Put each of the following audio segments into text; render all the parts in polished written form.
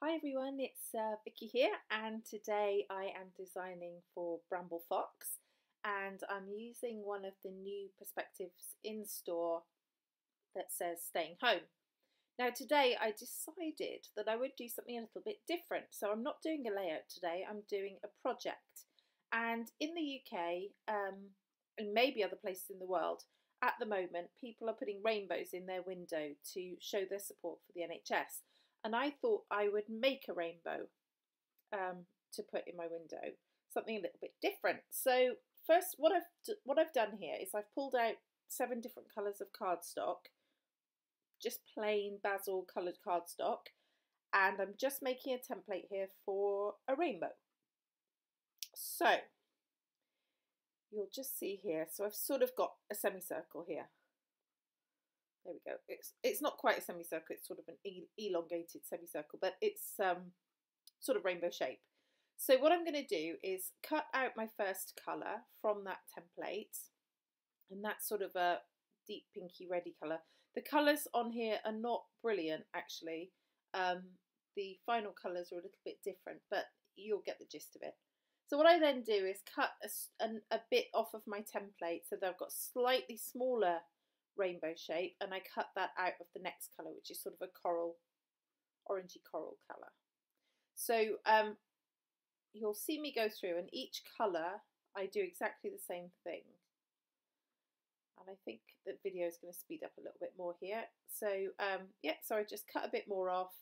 Hi everyone, it's Vicky here, and today I am designing for Bramble Fox, and I'm using one of the new perspectives in store that says staying home. Now today I decided that I would do something a little bit different, so I'm not doing a layout today, I'm doing a project. And in the UK, and maybe other places in the world, at the moment people are putting rainbows in their window to show their support for the NHS. And I thought I would make a rainbow to put in my window, something a little bit different. So first, what I've done here is I've pulled out 7 different colours of cardstock, just plain basil coloured cardstock, and I'm just making a template here for a rainbow. So you'll just see here. So I've sort of got a semicircle here. There we go. It's not quite a semicircle. It's sort of an elongated semicircle, but it's sort of rainbow shape. So what I'm going to do is cut out my first colour from that template, and that's sort of a deep pinky reddy colour. The colours on here are not brilliant actually. The final colours are a little bit different, but you'll get the gist of it. So what I then do is cut a bit off of my template so that I've got slightly smaller rainbow shape, and I cut that out of the next colour, which is sort of a coral, orangey coral colour. So you'll see me go through, and each colour I do exactly the same thing. And I think the video is going to speed up a little bit more here. So yeah, so I just cut a bit more off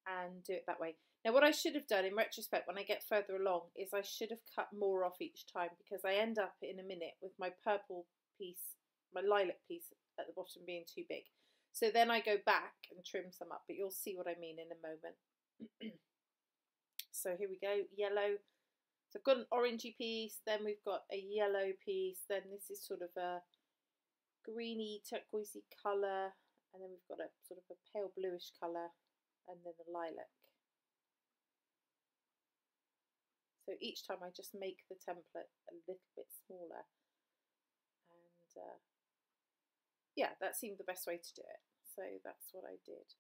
and do it that way. Now what I should have done in retrospect when I get further along is I should have cut more off each time, because I end up in a minute with my purple piece, my lilac piece at the bottom being too big. So then I go back and trim some up, but you'll see what I mean in a moment. So here we go, yellow. So I've got an orangey piece, then we've got a yellow piece, then this is sort of a greeny turquoisey colour, and then we've got a sort of a pale bluish colour, and then the lilac. So each time I just make the template a little bit smaller, and yeah, that seemed the best way to do it. So that's what I did.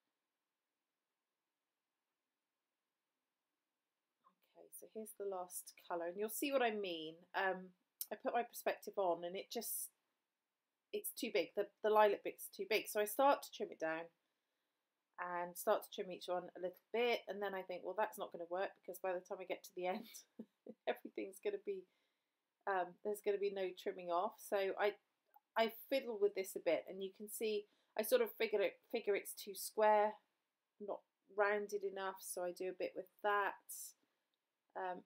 Okay, so here's the last colour, and you'll see what I mean. I put my perspective on, and it's too big. The lilac bit's too big, so I start to trim it down and start to trim each one a little bit, and then I think, well, that's not going to work, because by the time I get to the end, everything's going to be there's going to be no trimming off. So I fiddle with this a bit, and you can see I sort of figure it's too square, not rounded enough, so I do a bit with that.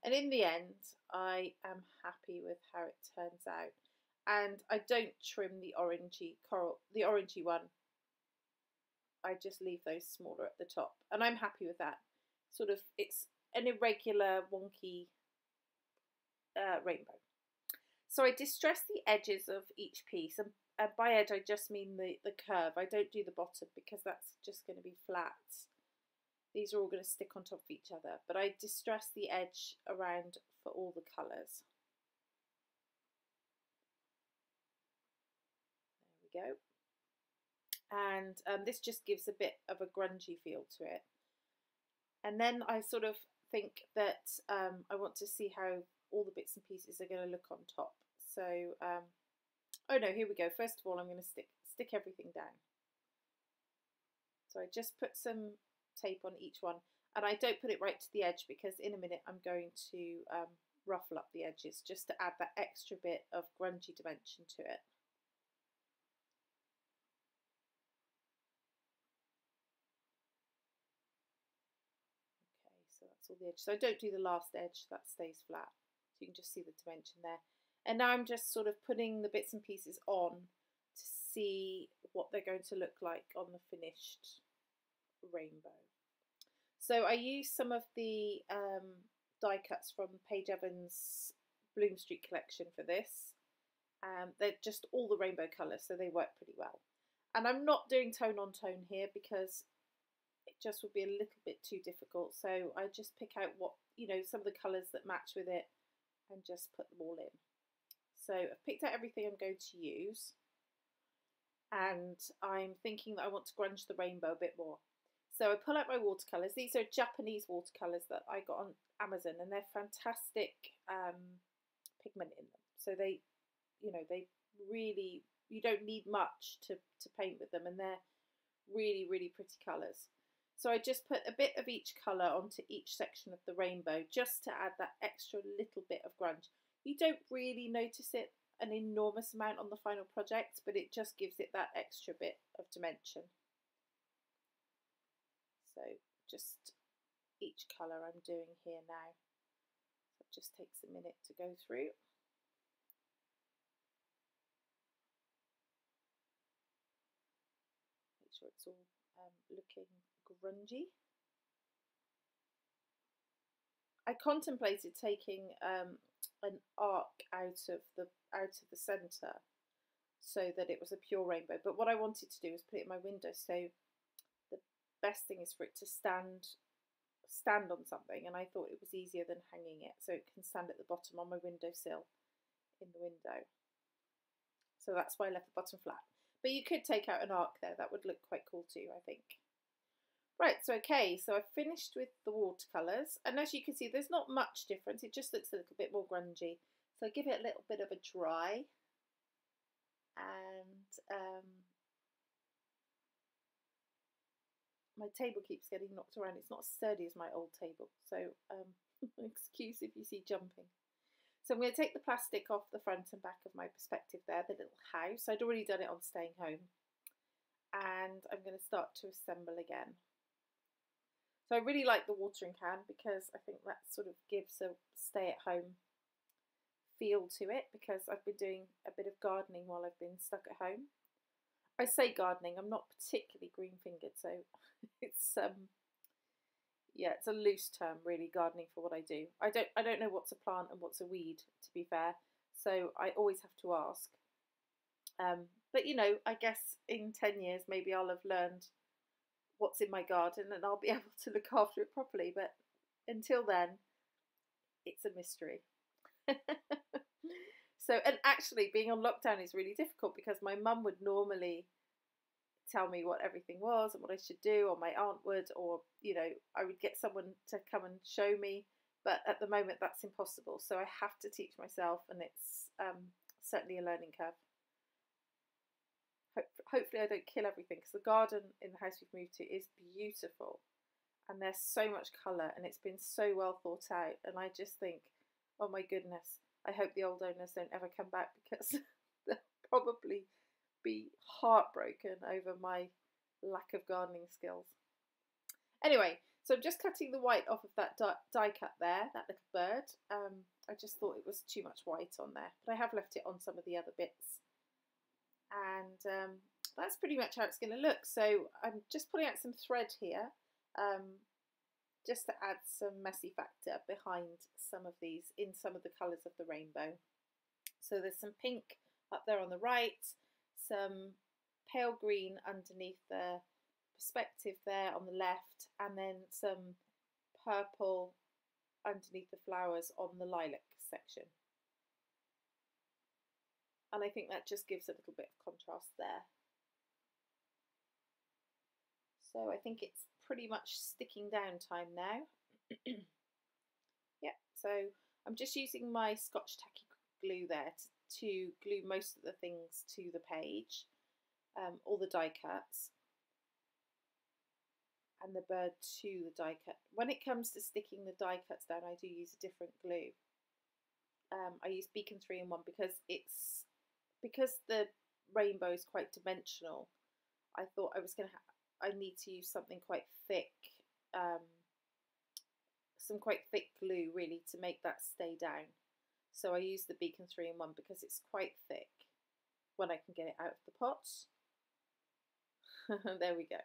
And in the end, I am happy with how it turns out. And I don't trim the orangey one. I just leave those smaller at the top, and I'm happy with that. Sort of, it's an irregular, wonky rainbow. So I distress the edges of each piece, and by edge I just mean the curve. I don't do the bottom, because that's just going to be flat. These are all going to stick on top of each other, but I distress the edge around for all the colours. There we go. And this just gives a bit of a grungy feel to it. And then I sort of think that I want to see how all the bits and pieces are going to look on top. So, oh no, here we go. First of all, I'm going to stick everything down. So I just put some tape on each one, and I don't put it right to the edge, because in a minute I'm going to ruffle up the edges just to add that extra bit of grungy dimension to it. Okay, so that's all the edge. So I don't do the last edge, that stays flat. So you can just see the dimension there. And now I'm just sort of putting the bits and pieces on to see what they're going to look like on the finished rainbow. So I used some of the die cuts from Paige Evans' Bloom Street collection for this. They're just all the rainbow colours, so they work pretty well. And I'm not doing tone on tone here, because it just would be a little bit too difficult. So I just pick out what, some of the colours that match with it, and just put them all in. So I've picked out everything I'm going to use, and I'm thinking that I want to grunge the rainbow a bit more. So I pull out my watercolours. These are Japanese watercolours that I got on Amazon, and they're fantastic pigment in them. So they, they really, you don't need much to paint with them, and they're really, really pretty colours. So I just put a bit of each colour onto each section of the rainbow just to add that extra little bit of grunge. You don't really notice it an enormous amount on the final project, but it just gives it that extra bit of dimension. So just each colour I'm doing here now. So it just takes a minute to go through. Make sure it's all looking grungy. I contemplated taking an arc out of the centre so that it was a pure rainbow, but what I wanted to do was put it in my window, so the best thing is for it to stand on something, and I thought it was easier than hanging it, so it can stand at the bottom on my windowsill in the window. So that's why I left the bottom flat. But you could take out an arc there, that would look quite cool too, I think. Right, so I've finished with the watercolours, and as you can see there's not much difference, it just looks a little bit more grungy. So I give it a little bit of a dry, and my table keeps getting knocked around. It's not as sturdy as my old table, so excuse if you see jumping. So I'm going to take the plastic off the front and back of my perspective there, the little house. I'd already done it on Staying Home, and I'm going to start to assemble again. So I really like the watering can because I think that sort of gives a stay-at-home feel to it, because I've been doing a bit of gardening while I've been stuck at home. I say gardening, I'm not particularly green-fingered, so it's yeah, it's a loose term really, gardening, for what I do. I don't know what's a plant and what's a weed, to be fair, so I always have to ask. But I guess in 10 years maybe I'll have learned what's in my garden and I'll be able to look after it properly, but until then it's a mystery. So, and actually being on lockdown is really difficult because my mum would normally tell me what everything was and what I should do, or my aunt would, or I would get someone to come and show me, but at the moment that's impossible, so I have to teach myself, and it's certainly a learning curve. Hopefully I don't kill everything, because the garden in the house we've moved to is beautiful and there's so much colour and it's been so well thought out, and I just think, oh my goodness, I hope the old owners don't ever come back, because they'll probably be heartbroken over my lack of gardening skills. Anyway, so I'm just cutting the white off of that die cut there, that little bird. I just thought it was too much white on there, but I have left it on some of the other bits. And that's pretty much how it's going to look. So I'm just pulling out some thread here, just to add some messy factor behind some of these, in some of the colours of the rainbow. So there's some pink up there on the right, some pale green underneath the perspective there on the left, and then some purple underneath the flowers on the lilac section. And I think that just gives a little bit of contrast there. So I think it's pretty much sticking down time now. Yeah, so I'm just using my Scotch tacky glue there to glue most of the things to the page, all the die cuts, and the bird to the die cut. When it comes to sticking the die cuts down, I do use a different glue. I use Beacon 3-in-1 because the rainbow is quite dimensional. I thought I need to use something quite thick, some quite thick glue really, to make that stay down. So I use the Beacon 3-in-1 because it's quite thick when I can get it out of the pot. There we go.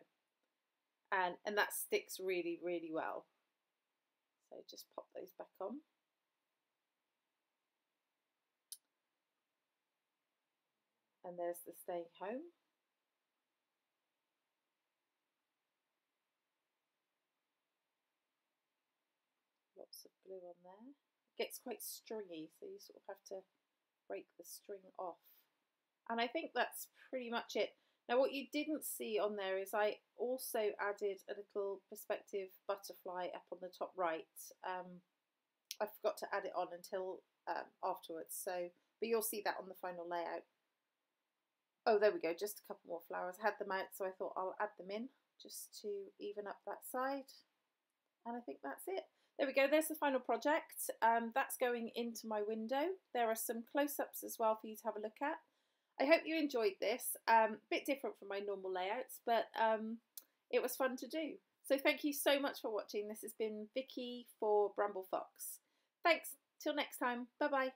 And that sticks really, really well. So just pop those back on. And there's the Staying Home. Lots of glue on there. It gets quite stringy, so you sort of have to break the string off. And I think that's pretty much it. Now what you didn't see on there is I also added a little perspective butterfly up on the top right. I forgot to add it on until afterwards, so but you'll see that on the final layout. Oh, there we go, just a couple more flowers. I had them out, so I thought I'll add them in just to even up that side. And I think that's it. There we go, there's the final project. That's going into my window. There are some close-ups as well for you to have a look at. I hope you enjoyed this. Bit different from my normal layouts, but it was fun to do. So thank you so much for watching. This has been Vicky for Bramble Fox. Thanks, till next time, bye bye.